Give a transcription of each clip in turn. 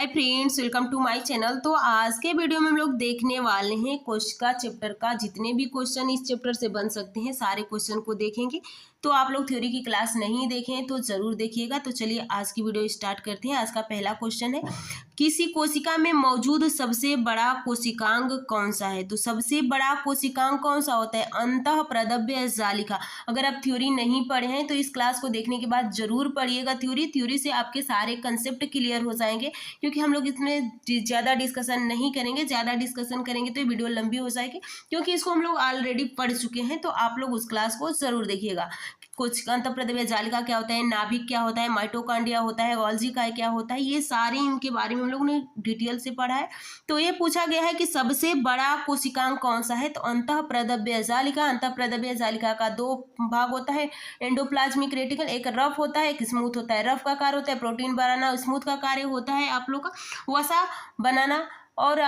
Hi friends, welcome to my channel. तो आज के वीडियो में हम लोग देखने वाले हैं कोशिका चैप्टर का जितने भी क्वेश्चन इस चैप्टर से बन सकते हैं सारे क्वेश्चन को देखेंगे। तो आप लोग थ्योरी की क्लास नहीं देखे हैं तो ज़रूर देखिएगा। तो चलिए आज की वीडियो स्टार्ट करते हैं। आज का पहला क्वेश्चन है, किसी कोशिका में मौजूद सबसे बड़ा कोशिकांग कौन सा है। तो सबसे बड़ा कोशिकांग कौन सा होता है? अंतःप्रद्रव्य जालिका। अगर आप थ्योरी नहीं पढ़े हैं तो इस क्लास को देखने के बाद जरूर पढ़िएगा थ्योरी से आपके सारे कंसेप्ट क्लियर हो जाएंगे। क्योंकि हम लोग इसमें ज़्यादा डिस्कशन नहीं करेंगे, ज़्यादा डिस्कशन करेंगे तो ये वीडियो लंबी हो जाएगी, क्योंकि इसको हम लोग ऑलरेडी पढ़ चुके हैं। तो आप लोग उस क्लास को ज़रूर देखिएगा। कुछ अंतःप्रद्रव्य जालिका क्या होता है, नाभिक क्या होता है, माइटोकॉन्ड्रिया होता है, गोल्जी का क्या होता है, ये सारे इनके बारे में हम लोगों ने डिटेल से पढ़ा है। तो ये पूछा गया है कि सबसे बड़ा कोशिकांग कौन सा है। तो अंतःप्रद्रव्य जालिका। अंतःप्रद्रव्य जालिका का दो भाग होता है, एंडोप्लाज्मिक रेटिकल, एक रफ होता है एक स्मूथ होता है। रफ का कार्य होता है प्रोटीन बनाना, स्मूथ का कार्य होता है आप लोग का वसा बनाना और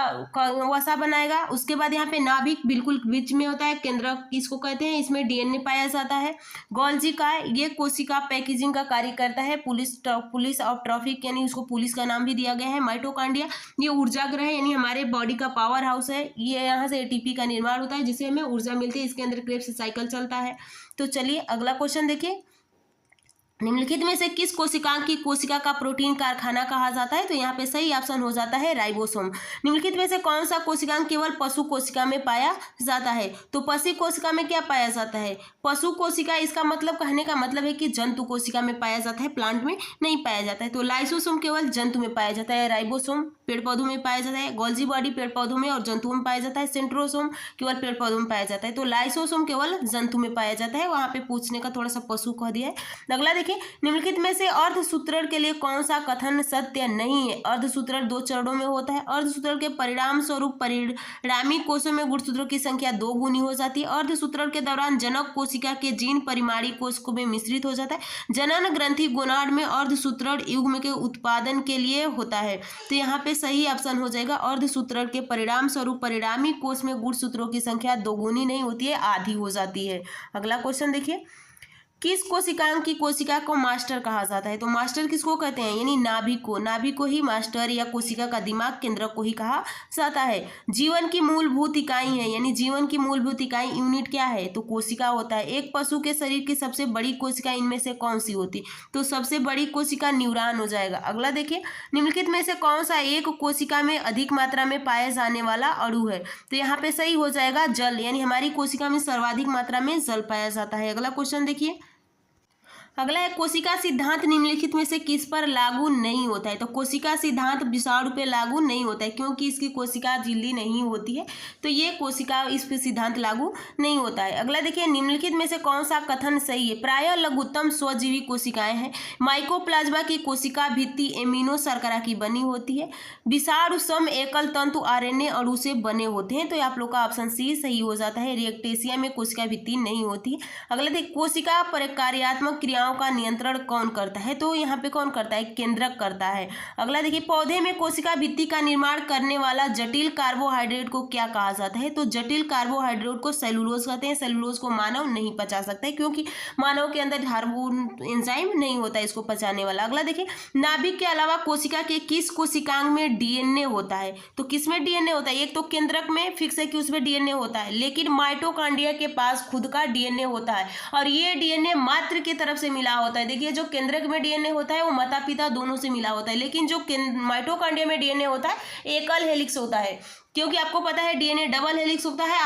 वसा बनाएगा। उसके बाद यहाँ पे नाभिक बिल्कुल बीच में होता है, केंद्रक किसको कहते हैं, इसमें डीएनए पाया जाता है। गोल्जी का ये कोशिका पैकेजिंग का कार्य करता है, पुलिस ऑफ ट्रॉफिक यानी उसको पुलिस का नाम भी दिया गया है। माइटोकॉन्ड्रिया ये ऊर्जा ग्रह यानी हमारे बॉडी का पावर हाउस है, ये यहाँ से एटीपी का निर्माण होता है जिससे हमें ऊर्जा मिलती है। इसके अंदर क्रेब्स साइकिल चलता है। तो चलिए अगला क्वेश्चन देखिए, निम्नलिखित में से किस कोशिकांग की कोशिका का प्रोटीन कारखाना कहा जाता है। तो यहाँ पे सही ऑप्शन हो जाता है राइबोसोम। निम्नलिखित में से कौन सा कोशिकांग केवल पशु कोशिका में पाया जाता है। तो पशु कोशिका में क्या पाया जाता है, पशु कोशिका। इसका मतलब कहने का मतलब है कि जंतु कोशिका में पाया जाता है, प्लांट में नहीं पाया जाता है। तो लाइसोसोम केवल जंतु में पाया जाता है, राइबोसोम पेड़ पौधों में पाया जाता है, गोल्जी बॉडी पेड़ पौधों में और जंतुओं में पाया जाता है, सेंट्रोसोम केवल पेड़ पौधों में पाया जाता है। तो लाइसोसोम केवल जंतु में पाया जाता है। वहाँ पे पूछने का थोड़ा सा पशु कह दिया है। अगला देखिए, निम्नलिखित में से अर्धसूत्रण के लिए कौन सा कथन सत्य नहीं है। अर्धसूत्रण दो चरणों में होता है। अर्धसूत्रण के परिणाम स्वरूप परिणामी कोषों में गुणसूत्रों की संख्या 2 गुनी हो जाती है। अर्धसूत्रण के दौरान जनक कोशिका के जीन परिमाणी कोष को में मिश्रित हो जाता है। जनन ग्रंथि गोनाड में अर्धसूत्रण युग्म के उत्पादन के लिए होता है। तो यहाँ पे सही ऑप्शन हो जाएगा, अर्धसूत्रण के परिणाम स्वरूप परिणामी कोष में गुणसूत्रों की संख्या 2 गुनी नहीं होती है, आधी हो जाती है। अगला क्वेश्चन देखिए, किस कोशिकांग की कोशिका को मास्टर कहा जाता है। तो मास्टर किसको कहते हैं, यानी नाभिक को। नाभिक को ही मास्टर या कोशिका का दिमाग केंद्र को ही कहा जाता है। जीवन की मूलभूत इकाई है, यानी जीवन की मूलभूत इकाई यूनिट क्या है, तो कोशिका होता है। एक पशु के शरीर की सबसे बड़ी कोशिका इनमें से कौन सी होती, तो सबसे बड़ी कोशिका न्यूरॉन हो जाएगा। अगला देखिए, निम्नलिखित में से कौन सा एक कोशिका में अधिक मात्रा में पाए जाने वाला अणु है। तो यहाँ पे सही हो जाएगा जल, यानी हमारी कोशिका में सर्वाधिक मात्रा में जल पाया जाता है। अगला क्वेश्चन देखिए, अगला है, कोशिका सिद्धांत निम्नलिखित में से किस पर लागू नहीं होता है। तो कोशिका सिद्धांत विषाणु पे लागू नहीं होता है, क्योंकि इसकी कोशिका झिल्ली नहीं होती है, तो ये कोशिका इस पे सिद्धांत लागू नहीं होता है। अगला देखिए, निम्नलिखित में से कौन सा कथन सही है। प्रायः लघुत्तम स्वजीवी कोशिकाएं हैं। माइकोप्लाज्मा की कोशिका भित्ति एमिनो शर्करा की बनी होती है। विषाणु सम एकल तंतु आरएनए अणु से बने होते हैं। तो आप लोग का ऑप्शन सी सही हो जाता है। रिएक्टेशिया में कोशिका भित्ति नहीं होती है। अगला देखिए, कोशिका प्रकार्यात्मक क्रिया का नियंत्रण कौन करता है। तो यहाँ पे कौन करता है, केंद्रक करता है। अगला देखिए, पौधे में कोशिका भित्ति का निर्माण करने वाला जटिल कार्बोहाइड्रेट को क्या कहा जाता है। तो जटिल कार्बोहाइड्रेट को सेलुलोज कहते हैं। सेलुलोज को मानव नहीं पचा सकता है, क्योंकि मानव के अंदर हार्मोन एंजाइम नहीं होता है इसको पचाने वाला। अगला देखिए, नाभिक के अलावा कोशिका के किस कोशिकांग में डीएनए होता है। तो किसमें डीएनए होता है, एक तो केंद्रक में फिक्स है कि उसमें डीएनए होता है, लेकिन माइटोकॉन्ड्रिया के पास खुद का डीएनए होता है और ये डीएनए मात्र की तरफ से मिला होता है। देखिए, जो केंद्रक में डीएनए होता है वो माता पिता दोनों से मिला होता है, लेकिन जो माइटोकॉन्ड्रिया में डीएनए होता है एकल हेलिक्स होता है। क्योंकि आपको पता है डीएनए डबल हेलिक्स होता है,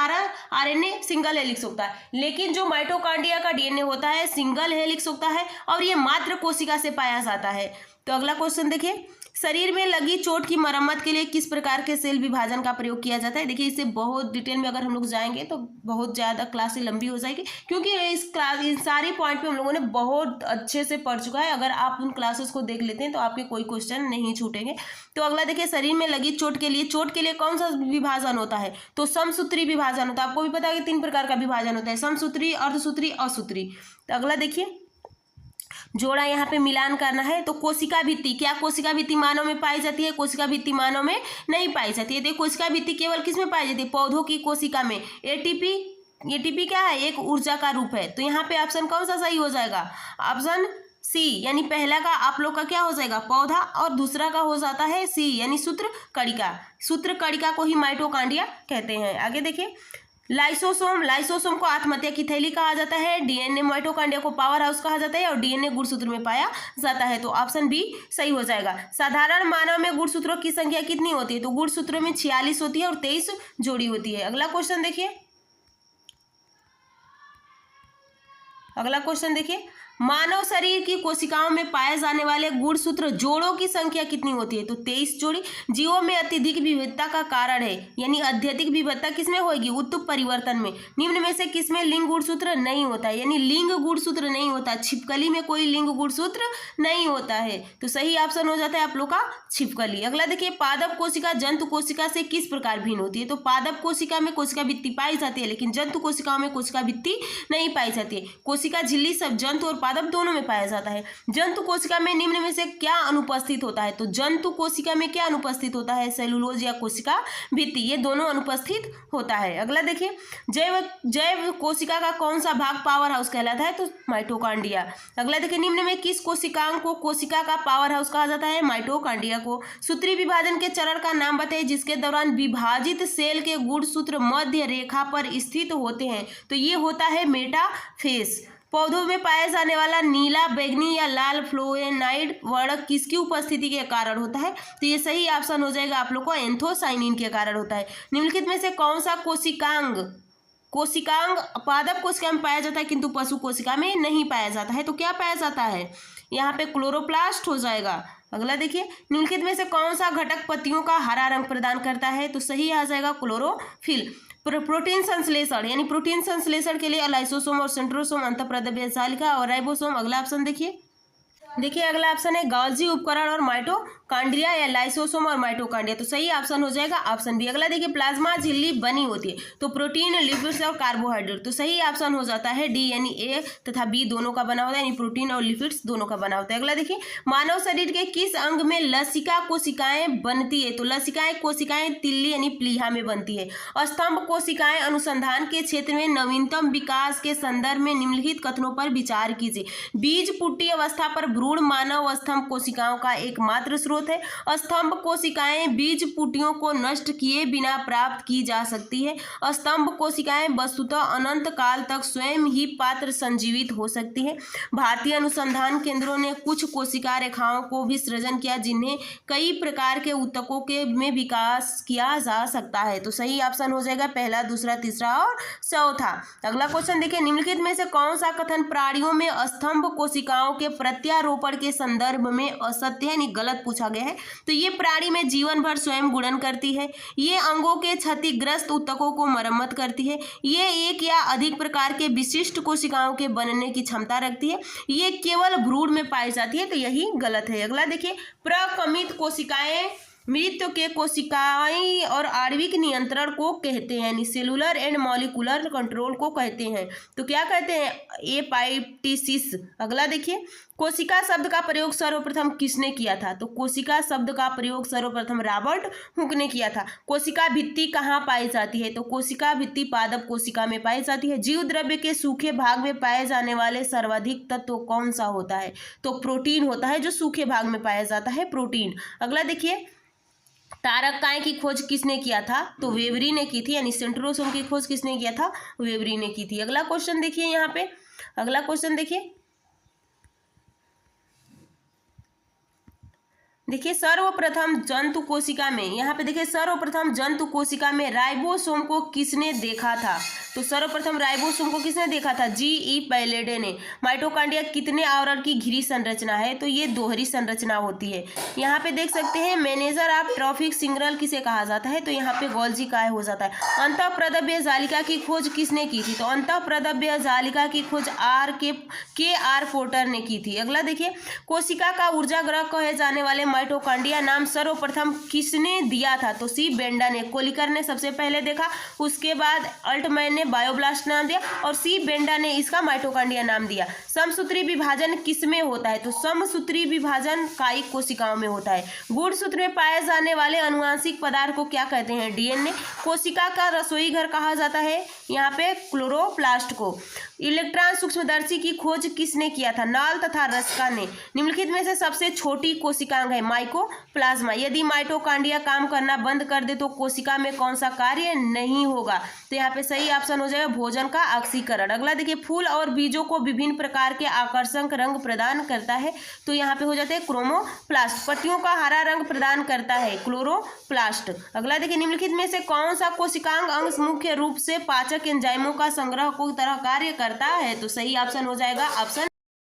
आरएनए सिंगल हेलिक्स होता है, लेकिन जो माइटोकॉन्ड्रिया का डीएनए होता है सिंगल हेलिक्स होता है और ये मात्र कोशिका से पाया जाता है। तो अगला क्वेश्चन देखिए, शरीर में लगी चोट की मरम्मत के लिए किस प्रकार के सेल विभाजन का प्रयोग किया जाता है। देखिए, इससे बहुत डिटेल में अगर हम लोग जाएंगे तो बहुत ज़्यादा क्लासें लंबी हो जाएगी, क्योंकि इन सारी पॉइंट पे हम लोगों ने बहुत अच्छे से पढ़ चुका है। अगर आप उन क्लासेस को देख लेते हैं तो आपके कोई क्वेश्चन नहीं छूटेंगे। तो अगला देखिए, शरीर में लगी चोट के लिए कौन सा विभाजन होता है। तो समसूत्री विभाजन होता है। आपको भी पता है कि 3 प्रकार का विभाजन होता है, समसूत्री, अर्धसूत्री, असूत्री। तो अगला देखिए, जोड़ा यहाँ पे मिलान करना है। तो कोशिका भित्ति, क्या कोशिका भित्ति मानव में पाई जाती है, कोशिका भित्ति मानव में नहीं पाई जाती है। देखो, कोशिका भित्ति केवल किस में पाई जाती है, पौधों की कोशिका में। एटीपी क्या है, एक ऊर्जा का रूप है। तो यहाँ पे ऑप्शन कौन सा सही हो जाएगा, ऑप्शन सी, यानी पहला का आप लोग का क्या हो जाएगा पौधा और दूसरा का हो जाता है सी यानी सूत्र कणिका। सूत्र कणिका को ही माइटोकॉन्ड्रिया कहते हैं। आगे देखिए लाइसोसोम, लाइसोसोम को आत्महत्या की थैली कहा जाता है। डीएनए माइटोकॉन्ड्रिया को पावर हाउस कहा जाता है और डीएनए गुणसूत्र में पाया जाता है। तो ऑप्शन बी सही हो जाएगा। साधारण मानव में गुणसूत्रों की संख्या कितनी होती है? तो गुणसूत्रों में 46 होती है और 23 जोड़ी होती है। अगला क्वेश्चन देखिए, अगला क्वेश्चन देखिए मानव शरीर की कोशिकाओं में पाए जाने वाले गुणसूत्र जोड़ों की संख्या कितनी होती है? तो 23 जोड़ी। जीवों में अत्यधिक विविधता का कारण है, यानी अत्यधिक विविधता किसमें होगी? उत्तक परिवर्तन में। निम्न में से किसमें लिंग गुणसूत्र नहीं होता है? यानी लिंग गुणसूत्र नहीं होता। छिपकली में कोई लिंग गुणसूत्र नहीं होता है। तो सही ऑप्शन हो जाता है आप लोग का छिपकली। अगला देखिए पादप कोशिका जंतु कोशिका से किस प्रकार भिन्न होती है? तो पादप कोशिका में कोशिका भित्ति पाई जाती है, लेकिन जंतु कोशिकाओं में कोशिका भित्ति नहीं पाई जाती है। कोशिका झिल्ली सब जंतु और पादप दोनों में पाया जाता है। जंतु कोशिका में निम्न में से क्या अनुपस्थित होता है? तो जंतु कोशिका में क्या अनुपस्थित होता है? सेलुलोज या कोशिका भित्ति, ये दोनों अनुपस्थित होता है। अगला देखिए जैव कोशिका का कौन सा भाग पावर हाउस कहलाता है? तो माइटोकॉन्ड्रिया। अगला देखिए निम्न में किस कोशिकांग को कोशिका का पावर हाउस कहा जाता है? माइटोकॉन्ड्रिया को। सूत्रीय विभाजन के चरण का नाम बताइए जिसके दौरान विभाजित सेल के गुणसूत्र मध्य रेखा पर स्थित होते हैं। तो ये होता है मेटाफेज। पौधों में पाया जाने वाला नीला, बैंगनी या लाल फ्लोएनाइड वर्णक किसकी उपस्थिति के कारण होता है? तो ये सही ऑप्शन हो जाएगा आप लोग को एंथोसाइनिन के कारण होता है। निम्नलिखित में से कौन सा कोशिकांग पादप कोशिका में पाया जाता है किंतु पशु कोशिका में नहीं पाया जाता है? तो क्या पाया जाता है? यहाँ पे क्लोरोप्लास्ट हो जाएगा। अगला देखिए निम्नलिखित में से कौन सा घटक पत्तियों का हरा रंग प्रदान करता है? तो सही आ जाएगा क्लोरोफिल। प्रोटीन संश्लेषण, यानी प्रोटीन संश्लेषण के लिए लाइसोसोम और सेंट्रोसोम, अंतःप्रद्रव्य जालिका और राइबोसोम। अगला ऑप्शन देखिए अगला ऑप्शन है गॉल्जी उपकरण और माइटोकॉन्ड्रिया या लाइसोसोम और माइटोकॉन्ड्रिया। तो सही ऑप्शन हो जाएगा ऑप्शन बी। अगला देखिए प्लाज्मा झिल्ली बनी होती है तो प्रोटीन, लिपिड्स और कार्बोहाइड्रेट। तो सही ऑप्शन हो जाता है डी, यानी ए तथा बी दोनों का बना होता है, यानी प्रोटीन और लिपिड्स दोनों का बना होता है। अगला देखिए मानव शरीर के किस अंग में लसिका कोशिकाएं बनती है? तो लसिकाएं कोशिकाएं तिल्ली यानी प्लीहा में बनती है। स्तंभ कोशिकाएं अनुसंधान के क्षेत्र में नवीनतम विकास के संदर्भ में निम्नलिखित कथनों पर विचार कीजिए। बीज पुट्टी अवस्था पर भ्रूण मानव स्तंभ कोशिकाओं का एकमात्र स्रोत है। स्तंभ कोशिकाएं बीज पुटियों को नष्ट किए बिना प्राप्त की जा सकती है। स्तंभ कोशिकाएं वस्तुतः अनंत काल तक स्वयं ही पात्र संजीवित हो सकती है। भारतीय अनुसंधान केंद्रों ने कुछ कोशिका रेखाओं को भी सृजन किया जिन्हें कई प्रकार के ऊतकों के में विकास किया जा सकता है। तो सही ऑप्शन हो जाएगा पहला, दूसरा, तीसरा और चौथा। अगला क्वेश्चन देखिए निम्नलिखित में से कौन सा कथन प्राणियों में स्तंभ कोशिकाओं के प्रत्यारोपण के संदर्भ में असत्य है, यानी गलत पूछा गया है? तो ये प्राणी में जीवन भर स्वयं गुणन करती है। ये अंगों के क्षतिग्रस्त ऊतकों को मरम्मत करती है। ये एक या अधिक प्रकार के विशिष्ट कोशिकाओं के बनने की क्षमता रखती है। ये केवल भ्रूण में पाई जाती है। तो यही गलत है। अगला देखिए प्रकमित कोशिकाएं मृत्यु के कोशिकाएं और आणविक नियंत्रण को कहते हैं, यानी सेलुलर एंड मॉलिक्यूलर कंट्रोल को कहते हैं। तो क्या कहते हैं? एपाइप्टिसिस। अगला देखिए कोशिका शब्द का प्रयोग सर्वप्रथम किसने किया था? तो कोशिका शब्द का प्रयोग सर्वप्रथम रॉबर्ट हुक ने किया था। कोशिका भित्ति कहाँ पाई जाती है? तो कोशिका भित्ति पादप कोशिका में पाई जाती है। जीव द्रव्य के सूखे भाग में पाए जाने वाले सर्वाधिक तत्व कौन सा होता है? तो प्रोटीन होता है जो सूखे भाग में पाया जाता है, प्रोटीन। अगला देखिए तारककाय की खोज किसने किया था? तो वेवरी ने की थी, यानी सेंट्रोसोम की खोज किसने किया था? वेवरी ने की थी। अगला क्वेश्चन देखिए यहाँ पे, अगला क्वेश्चन देखिए सर्वप्रथम जंतु कोशिका में, यहाँ पे देखिए सर्वप्रथम जंतु कोशिका में राइबोसोम को किसने देखा था? तो सर्वप्रथम राइबोसोम को किसने देखा था? जी.ई. पैलेडे ने। माइटोकॉन्ड्रिया कितने आवरण की घिरी संरचना है? तो ये दोहरी संरचना होती है। यहाँ पे देख सकते हैं मैनेजर ऑफ ट्रॉफिक सिग्नल किसे कहा जाता है? तो यहाँ पे गोल्जी काय हो जाता है। अंतःप्रद्रव्य जालिका की खोज किसने की थी? तो अंतःप्रद्रव्य जालिका की खोज आर पोर्टर ने की थी। अगला देखिए कोशिका का ऊर्जा ग्रह कहे जाने वाले माइटोकॉन्ड्रिया नाम सर्वप्रथम किसने दिया था? तो सी बेंडा ने। कोलिकर ने सबसे पहले देखा, उसके बाद अल्टमैन ने बायोब्लास्ट नाम दिया और सी बेंडा ने इसका माइटोकॉन्ड्रिया नाम दिया। समसूत्री विभाजन किसमें होता है? तो समसूत्री विभाजन कायिक कोशिकाओं में होता है। गुणसूत्र में पाए जाने वाले अनुवांशिक पदार्थ को क्या कहते हैं? डीएनए। कोशिका का रसोई घर कहा जाता है यहाँ पे क्लोरोप्लास्ट को। इलेक्ट्रॉन सूक्ष्मदर्शी की खोज किसने किया था? नॉल तथा रस्का ने। निम्नलिखित में से सबसे छोटी कोशिकांग है माइकोप्लाज्मा। यदि माइटोकॉन्ड्रिया काम करना बंद कर दे तो कोशिका में कौन सा कार्य नहीं होगा? तो यहाँ पे सही ऑप्शन हो जाएगा भोजन का ऑक्सीकरण। अगला देखिए, फूल और बीजों को विभिन्न प्रकार के आकर्षक रंग प्रदान करता है, तो यहाँ पे हो जाते हैं क्रोमोप्लास्ट। पत्तियों का हरा रंग प्रदान करता है क्लोरोप्लास्ट। अगला देखिए, निम्नलिखित में से कौन सा कोशिकांग अंग मुख्य रूप से पाचक एंजाइमों का संग्रह को तरह कार्य करता है? तो सही ऑप्शन हो जाएगा ऑप्शन